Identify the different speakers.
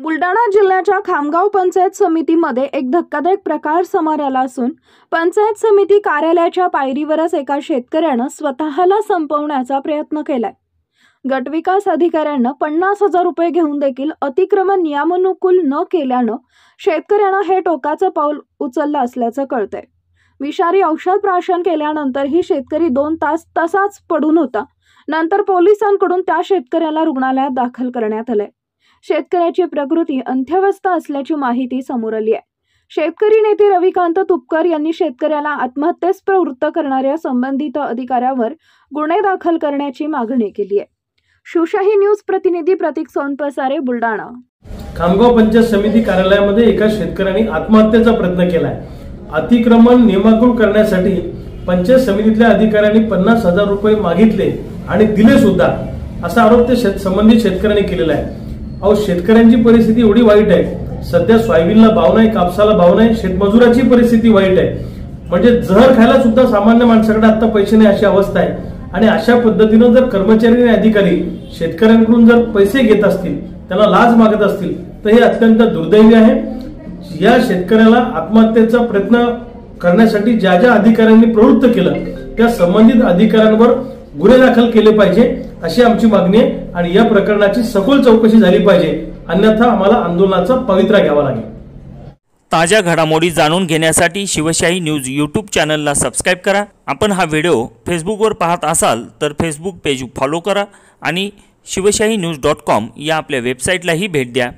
Speaker 1: बुलढाणा जिल्ह्याच्या खामगाव पंचायत समितीमध्ये एक धक्कादायक प्रकार समोर आला असून पंचायत समिती कार्यालयाच्या पायरीवरच एका शेतकऱ्यानं स्वतःला संपवण्याचा प्रयत्न केलाय। गटविकास अधिकाऱ्यांना 50,000 रुपये घेऊन देखील अतिक्रमण नियमानुकूल न केल्यानं शेतकऱ्यानं हे टोकाचं पाऊल उचललं असल्याचं कळतंय। विषारी औषध प्राशन केल्यानंतरही शेतकरी 2 तास तसाच पडून होता। नंतर पोलिसांकडून त्या शेतकऱ्याला रुग्णालयात दाखल करण्यात आले। शेतकऱ्याची प्रकृती अंत्यवस्थ असल्याची माहिती समोर आली आहे। शेतकरी नेते रविकांत तुपकर यांनी शेतकऱ्याला आत्महत्येस प्रवृत्त करणाऱ्या संबंधित अधिकाऱ्यावर गुन्हे दाखल करण्याची मागणी केली आहे। शिवशाही न्यूज प्रतिनिधी प्रतीक सोनपसारे, बुलढाणा।
Speaker 2: खामगाव पंचायत समिती कार्यालयामध्ये एका शेतकऱ्याने आत्महत्येचा प्रयत्न केलाय। अतिक्रमण नियमानुकूल करण्यासाठी पंचायत समितीतल्या अधिकाऱ्यांनी 50,000 रुपये मागितले आणि दिले सुद्धा, असा आरोप ते संबंधित शेतकऱ्यांनी केलेला आहे। अहो, शेतकऱ्यांची परिस्थिती एवढी वाईट आहे, सध्या सोयाबीनला भाव नाही, कापसाला भाव नाही, शेतमजुराची परिस्थिती वाईट आहे। म्हणजे जहर खायला सुद्धा सामान्य माणसाकडे आता पैसे नाही अशी अवस्था आहे। आणि अशा पद्धतीने जर कर्मचारी आणि अधिकारी शेतकऱ्यांकडून जर पैसे घेत असतील, त्यांना लाच मागत असतील, तर हे अत्यंत दुर्दैवी आहे। या शेतकऱ्याला आत्महत्येचा प्रयत्न करण्यासाठी ज्या ज्या अधिकाऱ्यांनी प्रवृत्त केलं त्या संबंधित अधिकाऱ्यांवर गुन्हे दाखल केले पाहिजे अशी आमची मागणी आहे आणि या प्रकरणाची सखोल चौकशी झाली पाहिजे, अन्यथा आम्हाला आंदोलनाचा पवित्रा घ्यावा लागेल।
Speaker 3: ताज्या घडामोडी जाणून घेण्यासाठी शिवशाही न्यूज यूट्यूब चॅनलला सबस्क्राइब करा। आपण हा व्हिडिओ फेसबुकवर पाहत असाल तर फेसबुक पेज फॉलो करा आणि शिवशाही न्यूज.com या आपल्या वेबसाईटलाही भेट द्या।